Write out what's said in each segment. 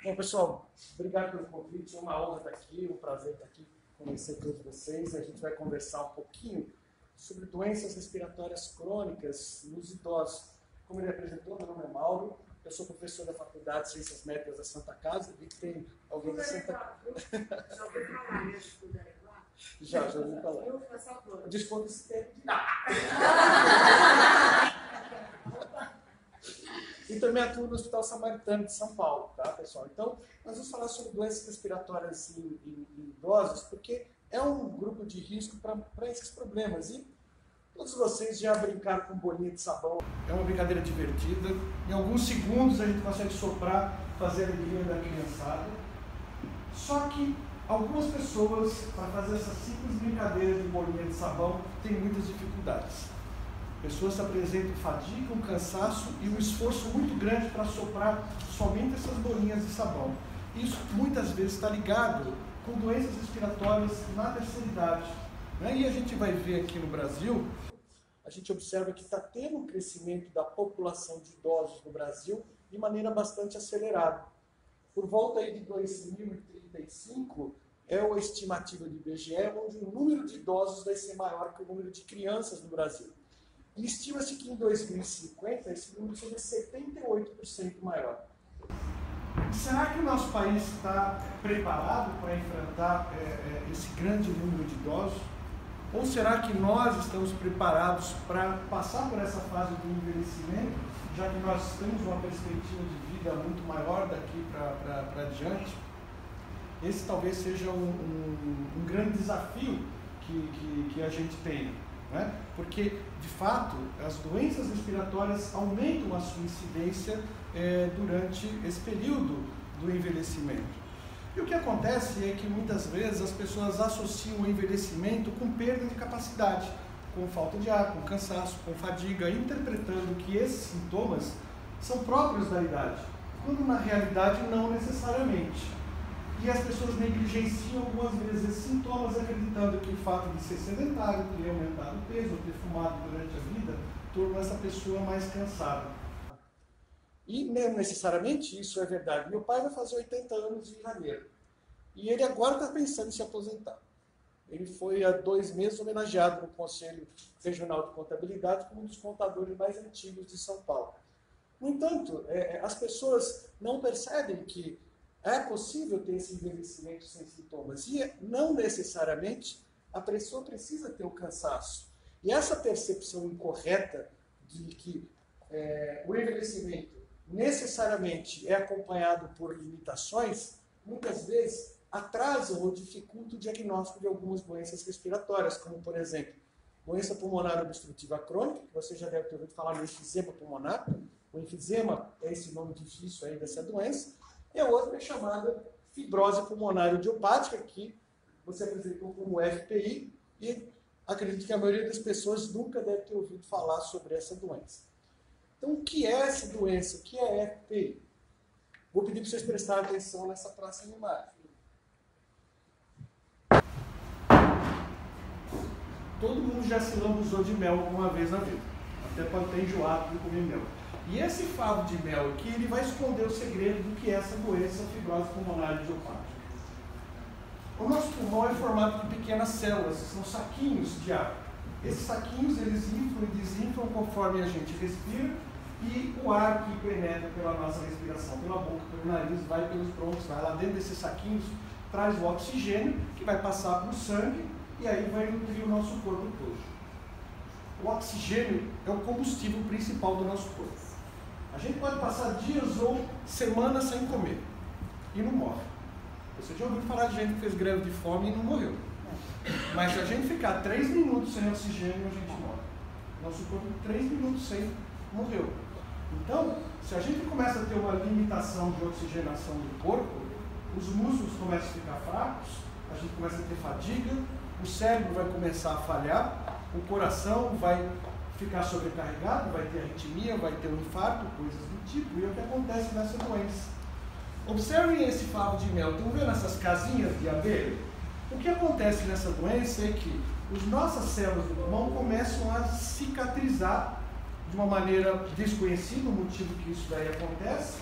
Bom, pessoal, obrigado pelo convite, é uma honra estar aqui, um prazer estar aqui, conhecer todos vocês. A gente vai conversar um pouquinho sobre doenças respiratórias crônicas nos idosos. Como ele apresentou, meu nome é Mauro, eu sou professor da Faculdade de Ciências Médicas da Santa Casa, vi que tem alguém da Santa Casa. Já ouviu falar, né? Já ouvi falar. Desconto esse tempo de E também atuo no Hospital Samaritano de São Paulo, tá, pessoal? Então, nós vamos falar sobre doenças respiratórias em idosos, porque é um grupo de risco para esses problemas. E todos vocês já brincaram com bolinha de sabão. É uma brincadeira divertida. Em alguns segundos a gente consegue soprar, fazer a alegria da criançada. Só que algumas pessoas, para fazer essa simples brincadeira de bolinha de sabão, têm muitas dificuldades. Pessoas apresentam fadiga, um cansaço e um esforço muito grande para soprar somente essas bolinhas de sabão. Isso muitas vezes está ligado com doenças respiratórias na terceira idade. Né? E a gente vai ver aqui no Brasil, a gente observa que está tendo um crescimento da população de idosos no Brasil de maneira bastante acelerada. Por volta aí de 2035, é a estimativa do IBGE, onde o número de idosos vai ser maior que o número de crianças no Brasil. E estima-se que em 2050 esse número seja 78% maior. Será que o nosso país está preparado para enfrentar esse grande número de idosos? Ou será que nós estamos preparados para passar por essa fase do envelhecimento, já que nós temos uma perspectiva de vida muito maior daqui para diante? Esse talvez seja um grande desafio que a gente tem. Né? Porque, de fato, as doenças respiratórias aumentam a sua incidência durante esse período do envelhecimento. E o que acontece é que muitas vezes as pessoas associam o envelhecimento com perda de capacidade, com falta de ar, com cansaço, com fadiga, interpretando que esses sintomas são próprios da idade, quando na realidade não necessariamente. E as pessoas negligenciam algumas vezes esses sintomas, acreditando que o fato de ser sedentário, ter aumentado o peso, ter fumado durante a vida, torna essa pessoa mais cansada. E não necessariamente isso é verdade. Meu pai vai fazer 80 anos em janeiro. E ele agora está pensando em se aposentar. Ele foi há 2 meses homenageado no Conselho Regional de Contabilidade como um dos contadores mais antigos de São Paulo. No entanto, as pessoas não percebem que é possível ter esse envelhecimento sem sintomas. E não necessariamente a pessoa precisa ter o cansaço. E essa percepção incorreta de que o envelhecimento necessariamente é acompanhado por limitações, muitas vezes atrasam ou dificultam o diagnóstico de algumas doenças respiratórias, como, por exemplo, doença pulmonar obstrutiva crônica, que você já deve ter ouvido falar no enfisema pulmonar. O enfisema é esse nome difícil aí dessa doença. E a outra é chamada fibrose pulmonar idiopática, que você apresentou como FPI, e acredito que a maioria das pessoas nunca deve ter ouvido falar sobre essa doença. Então, o que é essa doença? O que é FPI? Vou pedir para vocês prestarem atenção nessa próxima imagem. Todo mundo já se lambuzou de mel alguma vez na vida, até pode ter enjoado de comer mel. E esse favo de mel aqui, ele vai esconder o segredo do que é essa doença, a fibrose pulmonar idiopática. O nosso pulmão é formado por pequenas células, são saquinhos de ar. Esses saquinhos, eles inflam e desinflam conforme a gente respira, e o ar que penetra pela nossa respiração, pela boca, pelo nariz, vai pelos brônquios, vai lá dentro desses saquinhos, traz o oxigênio, que vai passar para o sangue, e aí vai nutrir o nosso corpo todo. O oxigênio é o combustível principal do nosso corpo. A gente pode passar dias ou semanas sem comer e não morre. Você já ouviu falar de gente que fez greve de fome e não morreu. Mas se a gente ficar 3 minutos sem oxigênio, a gente morre. Nosso corpo, 3 minutos sem, morreu. Então, se a gente começa a ter uma limitação de oxigenação do corpo, os músculos começam a ficar fracos, a gente começa a ter fadiga, o cérebro vai começar a falhar, o coração vai ficar sobrecarregado, vai ter arritmia, vai ter um infarto, coisas do tipo, e é o que acontece nessa doença. Observem esse favo de mel, estão vendo essas casinhas de abelha? O que acontece nessa doença é que as nossas células do pulmão começam a cicatrizar de uma maneira desconhecida, o motivo que isso daí acontece,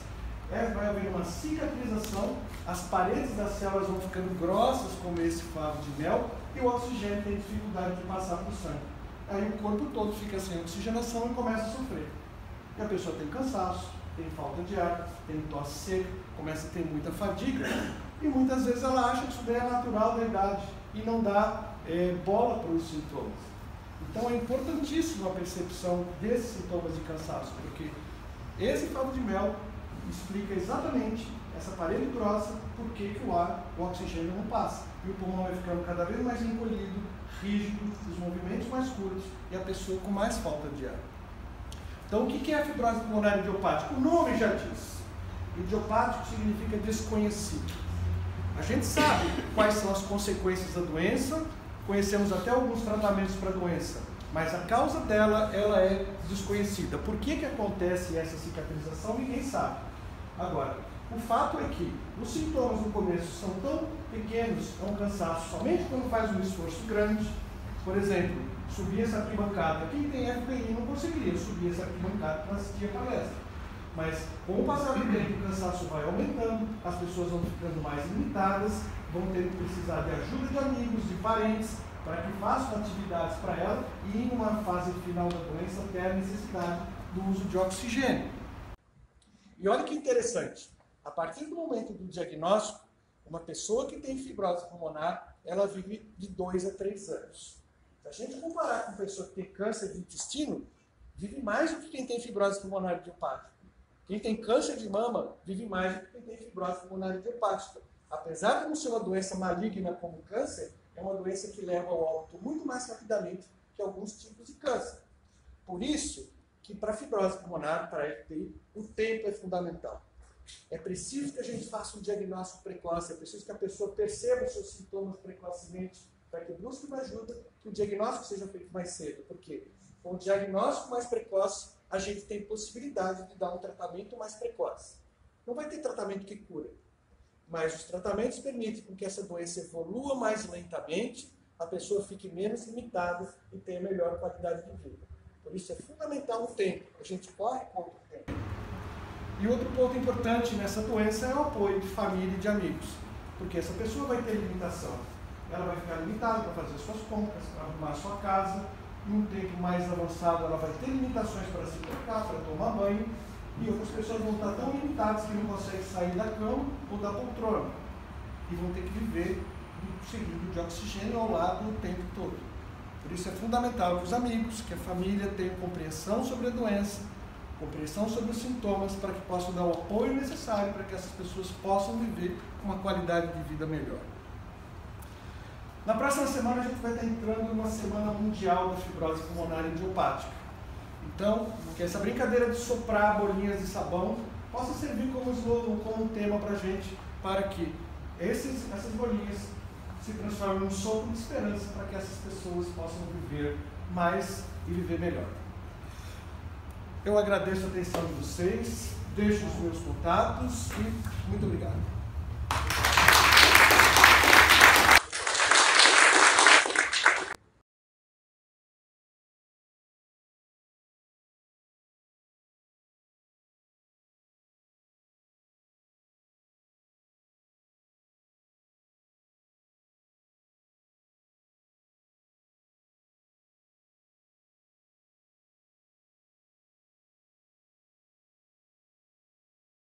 vai haver uma cicatrização, as paredes das células vão ficando grossas, como esse favo de mel, e o oxigênio tem dificuldade de passar para o sangue. Aí o corpo todo fica sem oxigenação e começa a sofrer. E a pessoa tem cansaço, tem falta de ar, tem tosse seca, começa a ter muita fadiga. E muitas vezes ela acha que isso daí é natural da idade e não dá bola para os sintomas. Então é importantíssimo a percepção desses sintomas de cansaço, porque esse favo de mel explica exatamente essa parede grossa, por que o oxigênio não passa. E o pulmão vai ficando cada vez mais encolhido, rígido, os movimentos mais curtos e a pessoa com mais falta de ar. Então o que é a fibrose pulmonar idiopática? O nome já diz. Idiopático significa desconhecido. A gente sabe quais são as consequências da doença, conhecemos até alguns tratamentos para a doença, mas a causa dela, ela é desconhecida. Por que acontece essa cicatrização, ninguém sabe. Agora, o fato é que os sintomas no começo são tão pequenos, é um cansaço somente quando faz um esforço grande. Por exemplo, subir essa arquibancada. Quem tem FPI não conseguiria subir essa arquibancada para assistir a palestra. Mas, com o passar do tempo, o cansaço vai aumentando, as pessoas vão ficando mais limitadas, vão ter que precisar de ajuda de amigos, de parentes, para que façam atividades para ela e, em uma fase final da doença, ter a necessidade do uso de oxigênio. E olha que interessante, a partir do momento do diagnóstico, uma pessoa que tem fibrose pulmonar, ela vive de 2 a 3 anos. Se a gente comparar com uma pessoa que tem câncer de intestino, vive mais do que quem tem fibrose pulmonar idiopática. Quem tem câncer de mama vive mais do que quem tem fibrose pulmonar idiopática. Apesar de não ser uma doença maligna como câncer, é uma doença que leva ao óbito muito mais rapidamente que alguns tipos de câncer. Por isso que para a fibrose pulmonar, para a FPI, o tempo é fundamental. É preciso que a gente faça um diagnóstico precoce, é preciso que a pessoa perceba os seus sintomas precocemente, para que busque uma ajuda, que o diagnóstico seja feito mais cedo. Porque com o diagnóstico mais precoce, a gente tem possibilidade de dar um tratamento mais precoce. Não vai ter tratamento que cura, mas os tratamentos permitem com que essa doença evolua mais lentamente, a pessoa fique menos limitada e tenha melhor qualidade de vida. Por isso é fundamental o tempo, a gente corre contra o tempo. E outro ponto importante nessa doença é o apoio de família e de amigos, porque essa pessoa vai ter limitação. Ela vai ficar limitada para fazer suas compras, para arrumar sua casa. Em um tempo mais avançado, ela vai ter limitações para se trocar, para tomar banho, e outras pessoas vão estar tão limitadas que não conseguem sair da cama ou da poltrona, e vão ter que viver do cilindro de oxigênio ao lado o tempo todo. Por isso é fundamental que os amigos, que a família tenham compreensão sobre a doença, compreensão sobre os sintomas, para que possam dar o apoio necessário para que essas pessoas possam viver com uma qualidade de vida melhor. Na próxima semana a gente vai estar entrando numa semana mundial da fibrose pulmonar idiopática. Então, que essa brincadeira de soprar bolinhas de sabão possa servir como slogan, como um tema para a gente, para que essas bolinhas se transformem num sopro de esperança para que essas pessoas possam viver mais e viver melhor. Eu agradeço a atenção de vocês, deixo os meus contatos e muito obrigado.